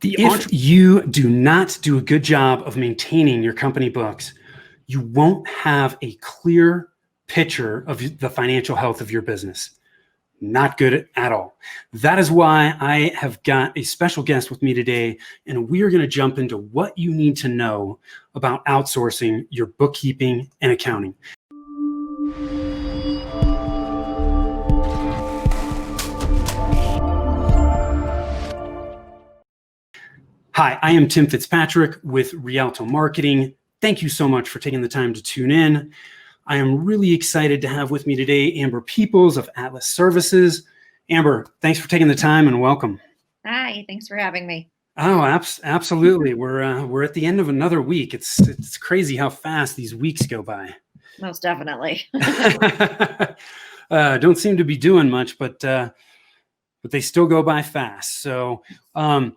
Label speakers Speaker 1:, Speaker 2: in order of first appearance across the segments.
Speaker 1: If you do not do a good job of maintaining your company books, you won't have a clear picture of the financial health of your business. Not good at all. That is why I have got a special guest with me today, and we are going to jump into what you need to know about outsourcing your bookkeeping and accounting. Hi, I am Tim Fitzpatrick with Rialto Marketing. Thank you so much for taking the time to tune in. I am really excited to have with me today Amber Peoples of Atlas Services. Amber, thanks for taking the time and welcome.
Speaker 2: Hi, thanks for having me.
Speaker 1: Oh, absolutely. We're at the end of another week. It's crazy how fast these weeks go by.
Speaker 2: Most definitely.
Speaker 1: Don't seem to be doing much, but they still go by fast. So I'm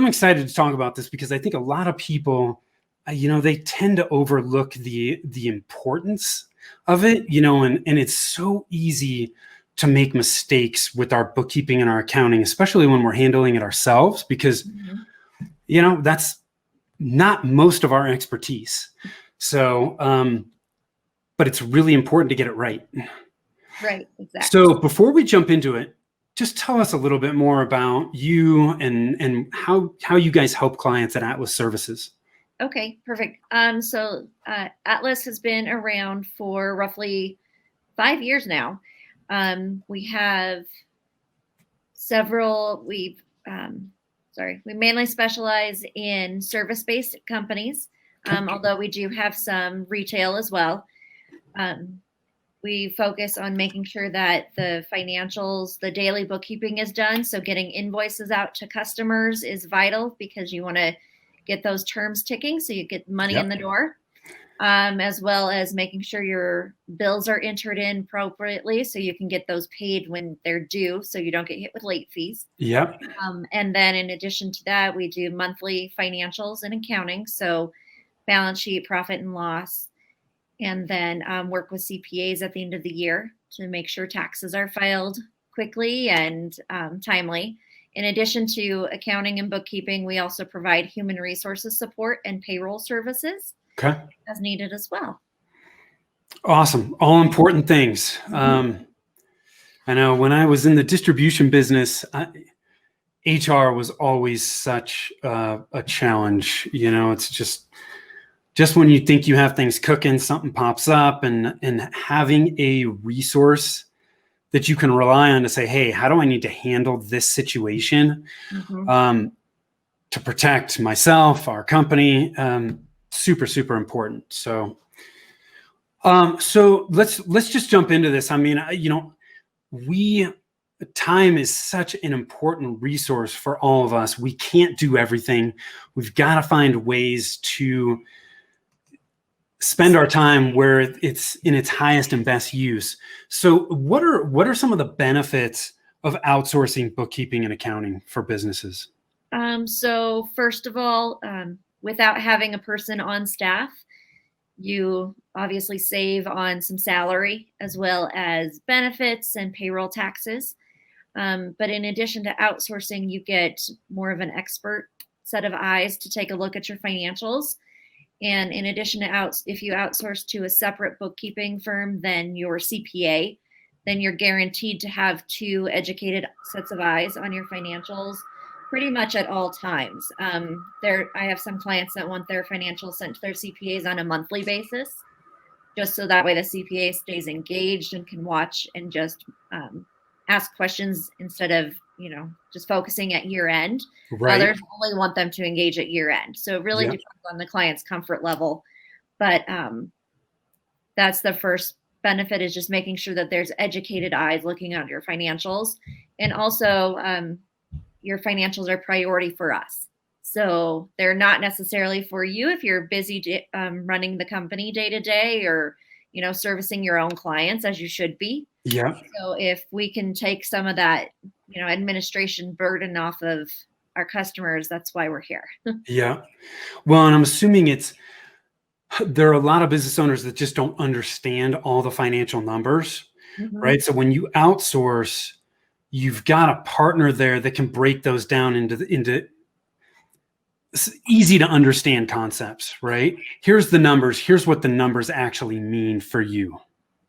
Speaker 1: excited to talk about this because I think a lot of people, they tend to overlook the importance of it, and it's so easy to make mistakes with our bookkeeping and our accounting, especially when we're handling it ourselves, because, that's not most of our expertise. So, but it's really important to get it right.
Speaker 2: Right, exactly.
Speaker 1: So before we jump into it, just tell us a little bit more about you and how you guys help clients at Atlas Services.
Speaker 2: Okay, perfect. So Atlas has been around for roughly 5 years now. We have several, we mainly specialize in service-based companies, although we do have some retail as well. We focus on making sure that the financials, the daily bookkeeping is done. So getting invoices out to customers is vital because you want to get those terms ticking so you get money in the door, as well as making sure your bills are entered in appropriately so you can get those paid when they're due so you don't get hit with late fees.
Speaker 1: Yep.
Speaker 2: And then in addition to that, we do monthly financials and accounting. So balance sheet, profit and loss, and then work with CPAs at the end of the year to make sure taxes are filed quickly and timely. In addition to accounting and bookkeeping, we also provide human resources support and payroll services as needed as well.
Speaker 1: Awesome. All important things. I know when I was in the distribution business, HR was always such a challenge. It's just when you think you have things cooking, something pops up, and having a resource that you can rely on to say, hey, how do I need to handle this situation to protect myself, our company? Super, super important. So let's just jump into this. I mean, time is such an important resource for all of us. We can't do everything. We've got to find ways to spend our time where it's in its highest and best use. So what are some of the benefits of outsourcing bookkeeping and accounting for businesses?
Speaker 2: So first of all, without having a person on staff, you obviously save on some salary as well as benefits and payroll taxes. But in addition to outsourcing, you get more of an expert set of eyes to take a look at your financials. And in addition to if you outsource to a separate bookkeeping firm than your CPA, then you're guaranteed to have 2 educated sets of eyes on your financials pretty much at all times. I have some clients that want their financials sent to their CPAs on a monthly basis, just so that way the CPA stays engaged and can watch and just ask questions instead of just focusing at year end.
Speaker 1: Right.
Speaker 2: Others only want them to engage at year end. So it really depends on the client's comfort level. But that's the first benefit, is just making sure that there's educated eyes looking at your financials. And also your financials are priority for us. So they're not necessarily for you if you're busy running the company day to day or servicing your own clients, as you should be.
Speaker 1: Yeah.
Speaker 2: So if we can take some of that, administration burden off of our customers, that's why we're here.
Speaker 1: Yeah. Well, and I'm assuming there are a lot of business owners that just don't understand all the financial numbers, right? So when you outsource, you've got a partner there that can break those down into easy to understand concepts, right? Here's the numbers. Here's what the numbers actually mean for you.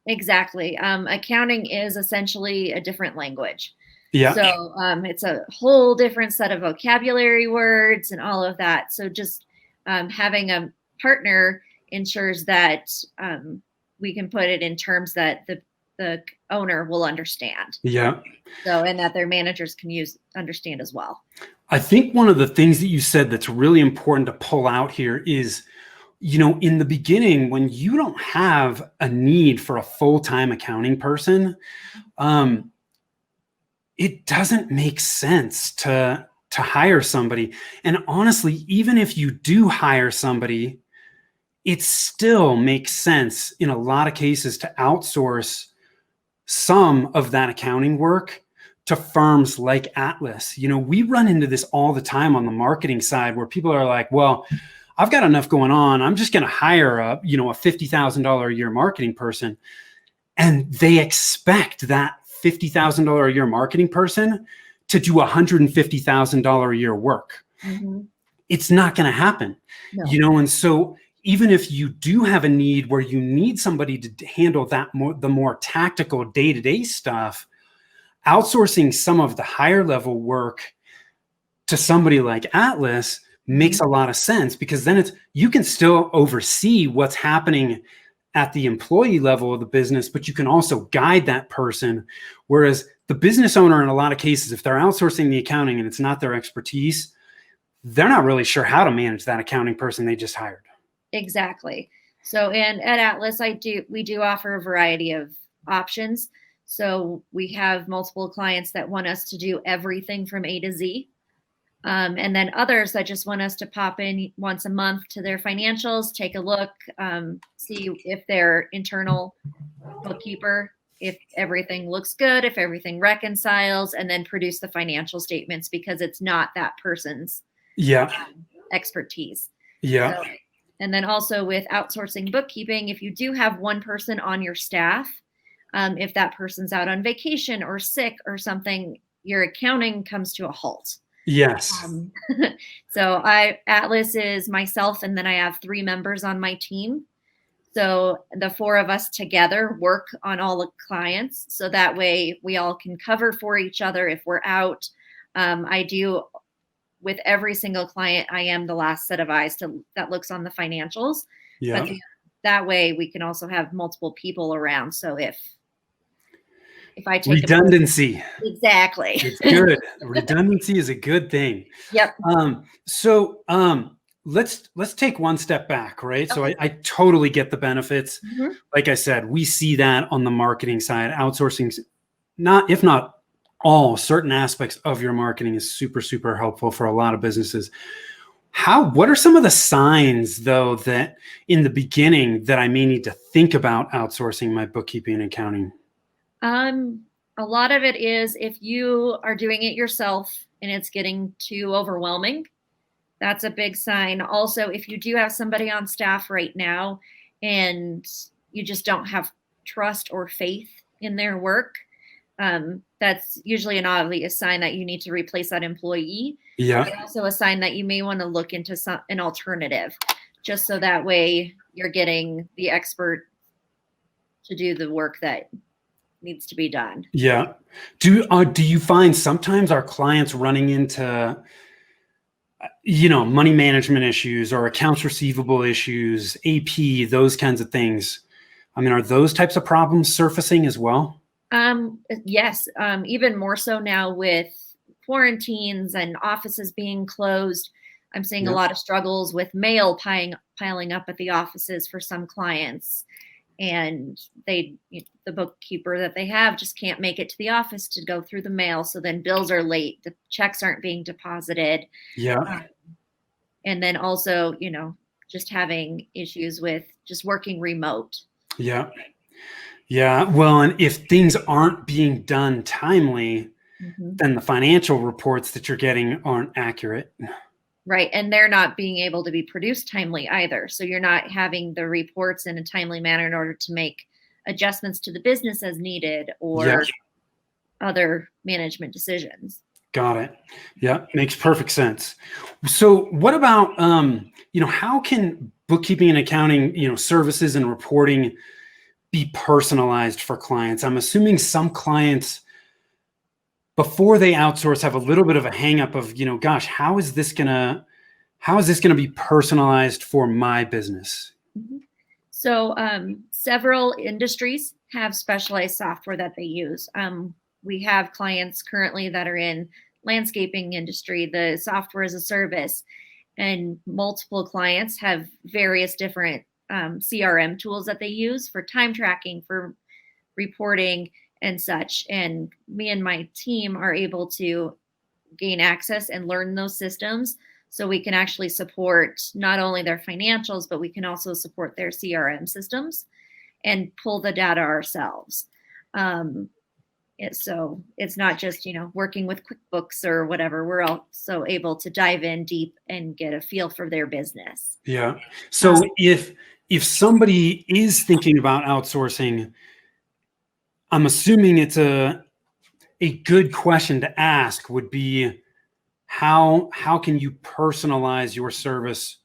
Speaker 2: Exactly. Accounting is essentially a different language.
Speaker 1: Yeah.
Speaker 2: So it's a whole different set of vocabulary words and all of that. So just having a partner ensures that we can put it in terms that the owner will understand.
Speaker 1: Yeah.
Speaker 2: So, and that their managers can understand as well.
Speaker 1: I think one of the things that you said that's really important to pull out here is, in the beginning, when you don't have a need for a full-time accounting person, it doesn't make sense to hire somebody. And honestly, even if you do hire somebody, it still makes sense in a lot of cases to outsource some of that accounting work to firms like Atlas. We run into this all the time on the marketing side where people are like, well, I've got enough going on. I'm just going to hire a $50,000 a year marketing person. And they expect that $50,000 a year marketing person to do $150,000 a year work.
Speaker 2: Mm-hmm.
Speaker 1: It's not going to happen,
Speaker 2: No.
Speaker 1: And so even if you do have a need where you need somebody to handle the more tactical day-to-day stuff, outsourcing some of the higher level work to somebody like Atlas makes a lot of sense, because then you can still oversee what's happening at the employee level of the business, but you can also guide that person. Whereas the business owner, in a lot of cases, if they're outsourcing the accounting and it's not their expertise, they're not really sure how to manage that accounting person they just hired.
Speaker 2: Exactly. So, and at Atlas, we do offer a variety of options. So we have multiple clients that want us to do everything from A to Z. And then others that just want us to pop in once a month to their financials, take a look, see if their internal bookkeeper, if everything looks good, if everything reconciles, and then produce the financial statements, because it's not that person's expertise.
Speaker 1: Yeah.
Speaker 2: So, and then also with outsourcing bookkeeping, if you do have one person on your staff, if that person's out on vacation or sick or something, your accounting comes to a halt.
Speaker 1: Yes.
Speaker 2: So Atlas is myself, and then I have 3 members on my team. So the 4 of us together work on all the clients. So that way we all can cover for each other if we're out. I do, with every single client, I am the last set of eyes that looks on the financials.
Speaker 1: Yeah.
Speaker 2: But that way we can also have multiple people around. So if I take
Speaker 1: redundancy.
Speaker 2: Exactly.
Speaker 1: It's good. Redundancy is a good thing.
Speaker 2: Yep.
Speaker 1: So let's take one step back, right? Okay. So I totally get the benefits. Mm-hmm. Like I said, we see that on the marketing side. Outsourcing, if not all, certain aspects of your marketing is super, super helpful for a lot of businesses. What are some of the signs, though, that in the beginning that I may need to think about outsourcing my bookkeeping and accounting?
Speaker 2: A lot of it is if you are doing it yourself and it's getting too overwhelming, that's a big sign. Also, if you do have somebody on staff right now and you just don't have trust or faith in their work, that's usually an obvious sign that you need to replace that employee.
Speaker 1: Yeah.
Speaker 2: But also a sign that you may want to look into an alternative, just so that way you're getting the expert to do the work that needs to be done.
Speaker 1: Yeah. Do you find sometimes our clients running into, money management issues or accounts receivable issues, AP, those kinds of things? I mean, are those types of problems surfacing as well?
Speaker 2: Yes. Even more so now with quarantines and offices being closed. I'm seeing a lot of struggles with mail piling up at the offices for some clients. And the bookkeeper that they have just can't make it to the office to go through the mail. So then bills are late. The checks aren't being deposited.
Speaker 1: Yeah.
Speaker 2: And then also, just having issues with just working remote.
Speaker 1: Yeah. Yeah. Well, and if things aren't being done timely, then the financial reports that you're getting aren't accurate.
Speaker 2: Right. And they're not being able to be produced timely either. So you're not having the reports in a timely manner in order to make adjustments to the business as needed or other management decisions.
Speaker 1: Got it. Yeah, makes perfect sense. So what about, how can bookkeeping and accounting, services and reporting be personalized for clients? I'm assuming some clients, before they outsource, have a little bit of a hang up of, gosh, how is this gonna be personalized for my business?
Speaker 2: Mhm. So, several industries have specialized software that they use. We have clients currently that are in landscaping industry, the software as a service, and multiple clients have various different CRM tools that they use for time tracking, for reporting, and such. And me and my team are able to gain access and learn those systems so we can actually support not only their financials, but we can also support their CRM systems and pull the data ourselves. Um, so it's not just, working with QuickBooks or whatever. We're also able to dive in deep and get a feel for their business.
Speaker 1: Yeah. So if somebody is thinking about outsourcing, I'm assuming it's a good question to ask would be, how can you personalize your service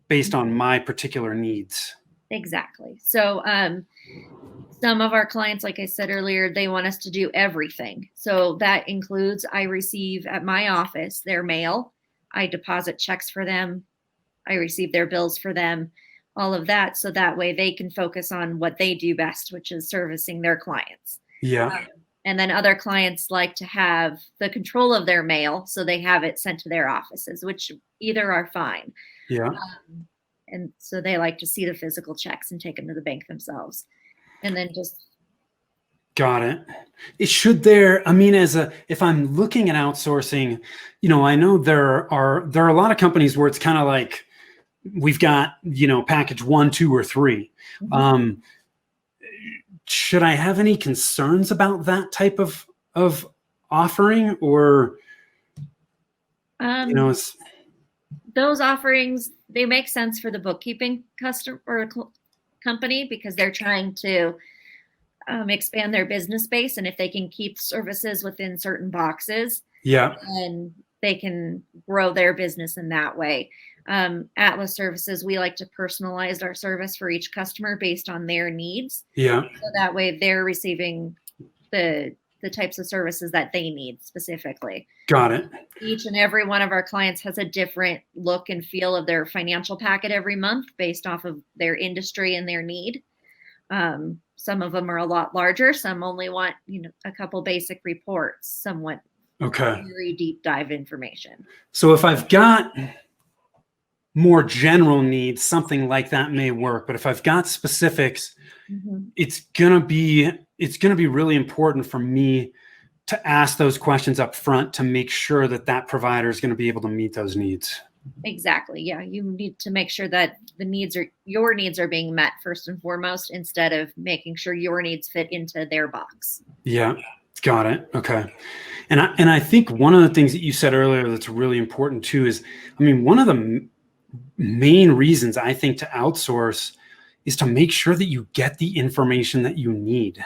Speaker 1: based on my particular needs?
Speaker 2: Exactly. So some of our clients, like I said earlier, they want us to do everything. So that includes I receive at my office their mail, I deposit checks for them, I receive their bills for them, all of that. So that way they can focus on what they do best, which is servicing their clients.
Speaker 1: Yeah.
Speaker 2: And then other clients like to have the control of their mail, so they have it sent to their offices, which either are fine.
Speaker 1: Yeah.
Speaker 2: And so they like to see the physical checks and take them to the bank themselves. And then just
Speaker 1: Got it. Should there, I mean, if I'm looking at outsourcing, I know there are a lot of companies where it's kind of like we've got, package 1, 2, or 3.
Speaker 2: Mhm.
Speaker 1: Should I have any concerns about that type of offering, or
Speaker 2: um,
Speaker 1: it's,
Speaker 2: those offerings, they make sense for the bookkeeping customer or company because they're trying to expand their business base, and if they can keep services within certain boxes,
Speaker 1: yeah,
Speaker 2: and they can grow their business in that way. Atlas Services, we like to personalize our service for each customer based on their needs.
Speaker 1: yeah,
Speaker 2: So that way they're receiving the types of services that they need specifically.
Speaker 1: got it.
Speaker 2: Each and every one of our clients has a different look and feel of their financial packet every month based off of their industry and their need. Some of them are a lot larger. Some only want, a couple basic reports, somewhat
Speaker 1: Okay.
Speaker 2: very deep dive information.
Speaker 1: So if I've got more general needs, something like that may work. But if I've got specifics,
Speaker 2: Mm-hmm.
Speaker 1: it's gonna be really important for me to ask those questions up front to make sure that provider is going to be able to meet those needs.
Speaker 2: Exactly. Yeah. You need to make sure that your needs are being met first and foremost, instead of making sure your needs fit into their box.
Speaker 1: Yeah. Got it. Okay. And I think one of the things that you said earlier that's really important too is, one of the main reasons I think to outsource is to make sure that you get the information that you need,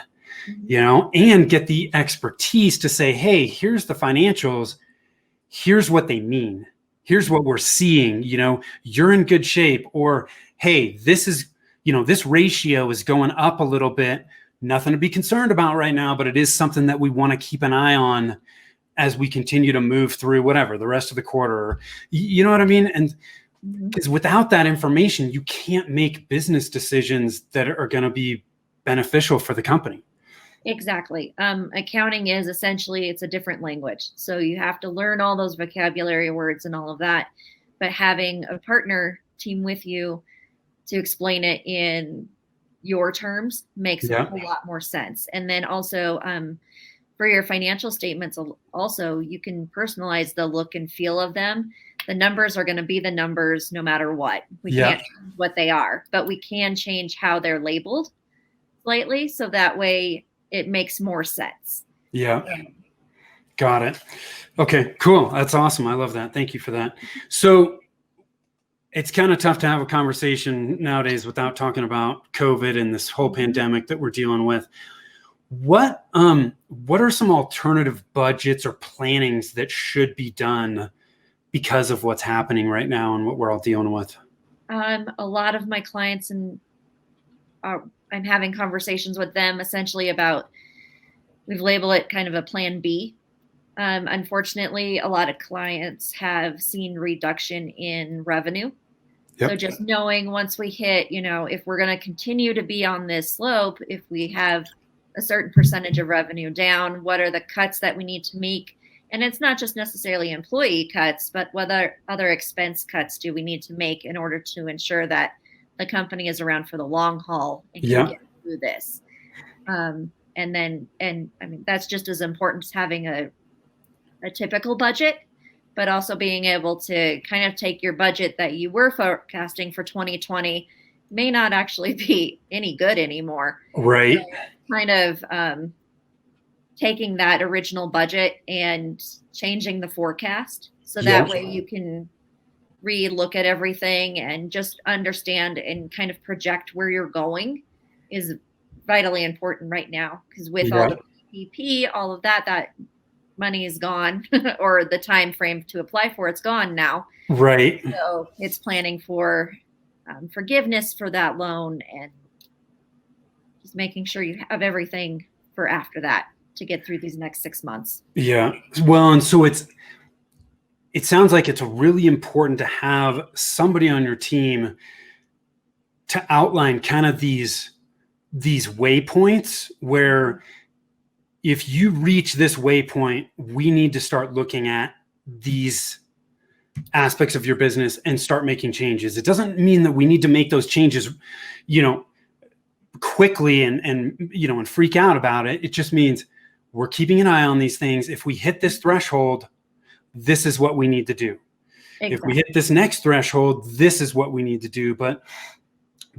Speaker 2: Mm-hmm.
Speaker 1: and get the expertise to say, hey, here's the financials. Here's what they mean. Here's what we're seeing, you're in good shape. Or, hey, this ratio is going up a little bit. Nothing to be concerned about right now, but it is something that we want to keep an eye on as we continue to move through whatever the rest of the quarter. You know what I mean? And because without that information, you can't make business decisions that are going to be beneficial for the company.
Speaker 2: Exactly. Accounting is essentially, it's a different language. So you have to learn all those vocabulary words and all of that. But having a partner team with you to explain it in your terms makes a
Speaker 1: Yeah.
Speaker 2: whole lot more sense. And then also, for your financial statements, also, you can personalize the look and feel of them. The numbers are going to be the numbers no matter what. We can't change what they are, but we can change how they're labeled slightly, so that way it makes more sense.
Speaker 1: Yeah. Got it. Okay, cool. That's awesome. I love that. Thank you for that. So it's kind of tough to have a conversation nowadays without talking about COVID and this whole pandemic that we're dealing with. What are some alternative budgets or plannings that should be done because of what's happening right now and what we're all dealing with?
Speaker 2: A lot of my clients and I'm having conversations with them essentially about, we've labeled it kind of a plan B. Unfortunately, a lot of clients have seen reduction in revenue.
Speaker 1: Yep.
Speaker 2: So just knowing once we hit, if we're going to continue to be on this slope, if we have a certain percentage of revenue down, what are the cuts that we need to make? And it's not just necessarily employee cuts, but whether other expense cuts do we need to make in order to ensure that the company is around for the long haul and can get through this. And I mean, that's just as important as having a typical budget, but also being able to kind of take your budget that you were forecasting for 2020 may not actually be any good anymore.
Speaker 1: Right.
Speaker 2: So kind of taking that original budget and changing the forecast. So that way you can re-look at everything and just understand and kind of project where you're going is vitally important right now. Because with all the PPP, all of that money is gone or the time frame to apply for it's gone now.
Speaker 1: Right.
Speaker 2: So it's planning for forgiveness for that loan and just making sure you have everything for after that to get through these next 6 months.
Speaker 1: Yeah. Well, and so it sounds like it's really important to have somebody on your team to outline kind of these waypoints where if you reach this waypoint, we need to start looking at these aspects of your business and start making changes. It doesn't mean that we need to make those changes, quickly and freak out about it. It just means we're keeping an eye on these things. If we hit this threshold, this is what we need to do. Exactly. If we hit this next threshold, this is what we need to do. But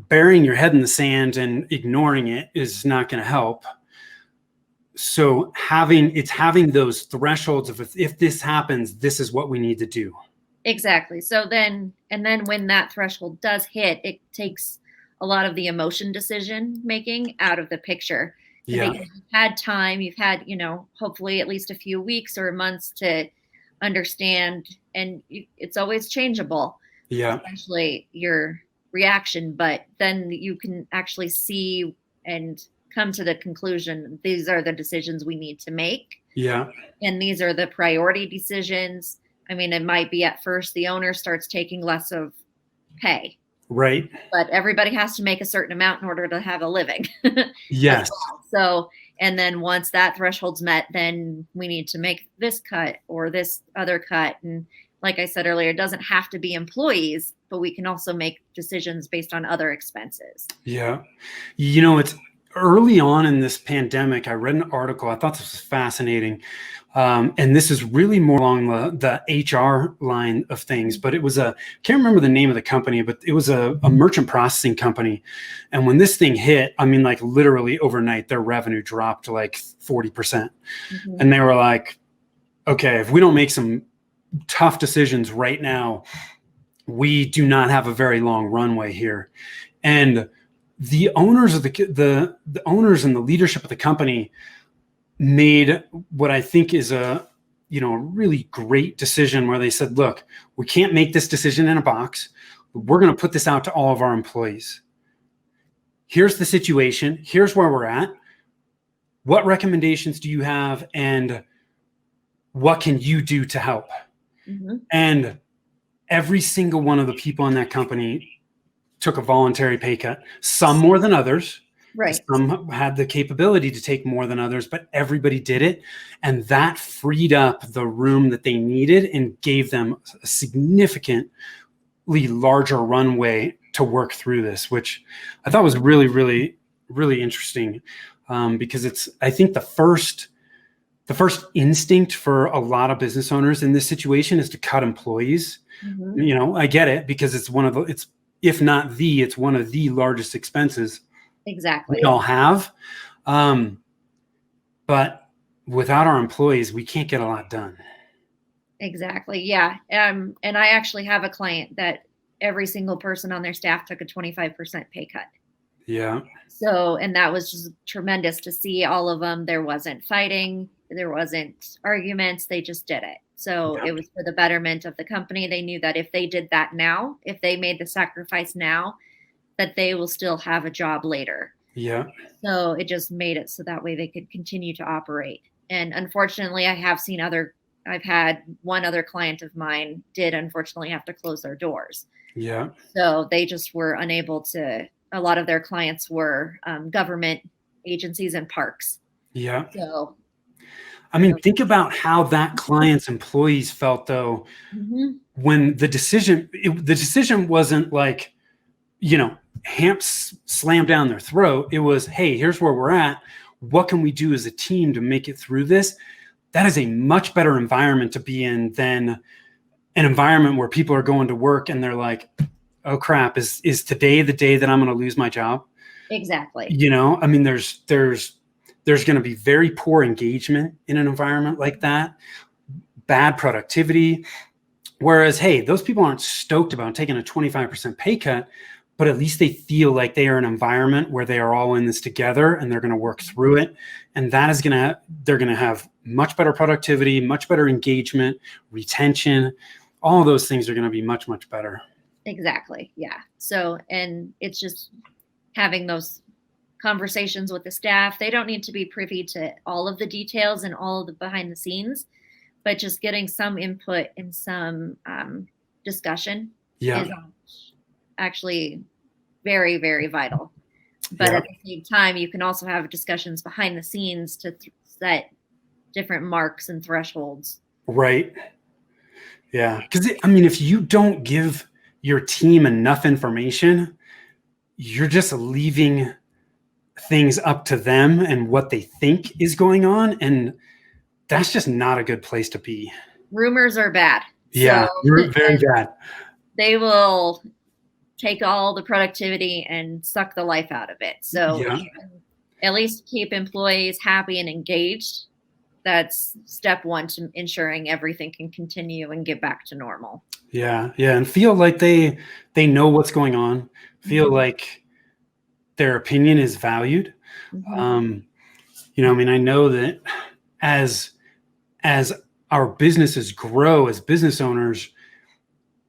Speaker 1: burying your head in the sand and ignoring it is not going to help. So having those thresholds of if this happens, this is what we need to do.
Speaker 2: Exactly. So then when that threshold does hit, it takes a lot of the emotion decision making out of the picture. Yeah. Because you've had time, you've had, hopefully at least a few weeks or months to understand, and it's always changeable. Yeah. Especially your reaction, but then you can actually see and come to the conclusion, these are the decisions we need to make. Yeah. And these are the priority decisions. I mean, it might be at first the owner starts taking less of pay. Right. But everybody has to make a certain amount in order to have a living. Yes. Well. So, and then once that threshold's met, then we need to make this cut or this other cut. And like I said earlier, it doesn't have to be employees, but we can also make decisions based on other expenses. Yeah. It's early on in this pandemic, I read an article. I thought this was fascinating. And this is really more along the HR line of things, but it was can't remember the name of the company, but it was a merchant processing company. And when this thing hit, I mean, like literally overnight, their revenue dropped to like 40%. Mm-hmm. And they were like, okay, if we don't make some tough decisions right now, we do not have a very long runway here. And the owners of the owners and the leadership of the company made what I think is a really great decision where they said, look, we can't make this decision in a box. We're going to put this out to all of our employees. Here's the situation. Here's where we're at. What recommendations do you have? And what can you do to help? Mm-hmm. And every single one of the people in that company took a voluntary pay cut, some more than others. Right. Some had the capability to take more than others, but everybody did it. And that freed up the room that they needed and gave them a significantly larger runway to work through this, which I thought was really, really, really interesting. Because I think the first instinct for a lot of business owners in this situation is to cut employees. Mm-hmm. I get it because it's one of the largest expenses. Exactly. We all have. But without our employees, we can't get a lot done. Exactly. Yeah. And I actually have a client that every single person on their staff took a 25% pay cut.
Speaker 1: Yeah.
Speaker 2: So, and that was just tremendous to see all of them. There wasn't fighting, there wasn't arguments. They just did it. So
Speaker 1: Yeah.
Speaker 2: it was for the betterment of the company. They knew that if they did that now, if they made the sacrifice now, that they will still have a job later.
Speaker 1: Yeah.
Speaker 2: So it just made it so that way they could continue to operate. And unfortunately, I've had one other client of mine did unfortunately have to close their doors.
Speaker 1: Yeah.
Speaker 2: So they just were unable to, a lot of their clients were government agencies and parks.
Speaker 1: Yeah.
Speaker 2: So,
Speaker 1: I mean, think about how that client's employees felt though, when the decision wasn't like, slam down their throat. It was, hey, here's where we're at. What can we do as a team to make it through this? That is a much better environment to be in than an environment where people are going to work and they're like, oh crap, is today the day that I'm going to lose my job?
Speaker 2: Exactly.
Speaker 1: I mean, there's going to be very poor engagement in an environment like that, bad productivity. Whereas, hey, those people aren't stoked about taking a 25% pay cut, but at least they feel like they are in an environment where they are all in this together and they're going to work through it. And that is they're going to have much better productivity, much better engagement, retention. All of those things are going to be much, much better.
Speaker 2: Exactly. Yeah. So, and it's just having those conversations with the staff. They don't need to be privy to all of the details and all of the behind the scenes, but just getting some input and some discussion is actually very, very vital. But at the same time, you can also have discussions behind the scenes to set different marks and thresholds.
Speaker 1: Right. Yeah. Because, I mean, if you don't give your team enough information, you're just leaving things up to them and what they think is going on. And that's just not a good place to be.
Speaker 2: Rumors are bad.
Speaker 1: Yeah, so, very bad.
Speaker 2: They will take all the productivity and suck the life out of it. So at least keep employees happy and engaged. That's step one to ensuring everything can continue and get back to normal.
Speaker 1: Yeah. Yeah. And feel like they know what's going on. Feel like their opinion is valued. I mean, I know that as our businesses grow as business owners,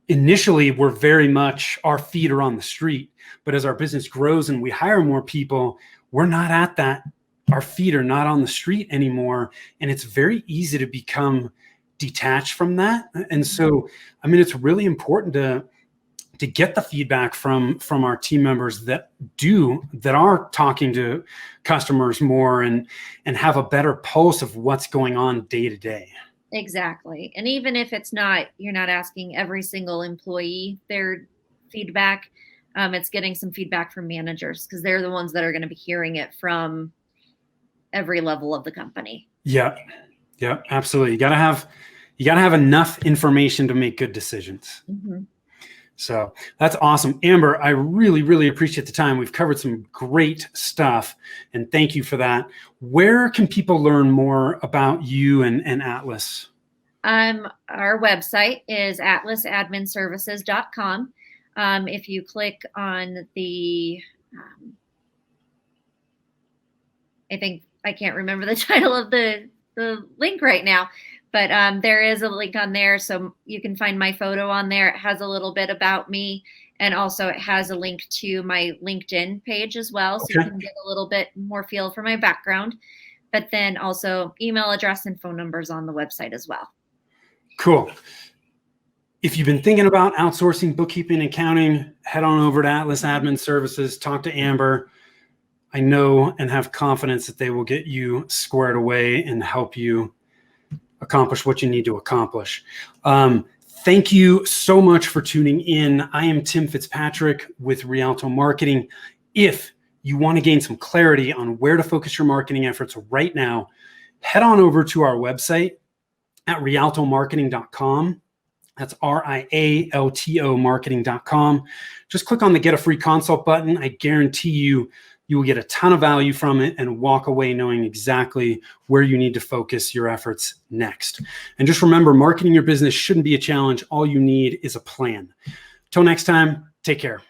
Speaker 1: initially we're very much, our feet are on the street, but as our business grows and we hire more people, we're not at that. Our feet are not on the street anymore. And it's very easy to become detached from that. And so, I mean, it's really important to get the feedback from our team members that are talking to customers more and have a better pulse of what's going on day to day.
Speaker 2: Exactly. And even if you're not asking every single employee their feedback, it's getting some feedback from managers because they're the ones that are going to be hearing it from every level of the company. Yeah.
Speaker 1: Yeah, absolutely. You gotta have enough information to make good decisions. So that's awesome. Amber, I really, really appreciate the time. We've covered some great stuff and thank you for that. Where can people learn more about you and Atlas?
Speaker 2: Our website is atlasadminservices.com. If you click on the, I can't remember the title of the link right now, but there is a link on there. So you can find my photo on there. It has a little bit about me. And also it has a link to my LinkedIn page as well. So you can get a little bit more feel for my background, but then also email address and phone numbers on the website as well.
Speaker 1: Cool. If you've been thinking about outsourcing bookkeeping and accounting, head on over to Atlas Admin Services, talk to Amber. I know and have confidence that they will get you squared away and help you accomplish what you need to accomplish. Thank you so much for tuning in. I am Tim Fitzpatrick with Rialto Marketing. If you want to gain some clarity on where to focus your marketing efforts right now, head on over to our website at rialtomarketing.com. That's RIALTO marketing.com. Just click on the Get a Free Consult button. I guarantee you will get a ton of value from it and walk away knowing exactly where you need to focus your efforts next. And just remember, marketing your business shouldn't be a challenge. All you need is a plan. Till next time, take care.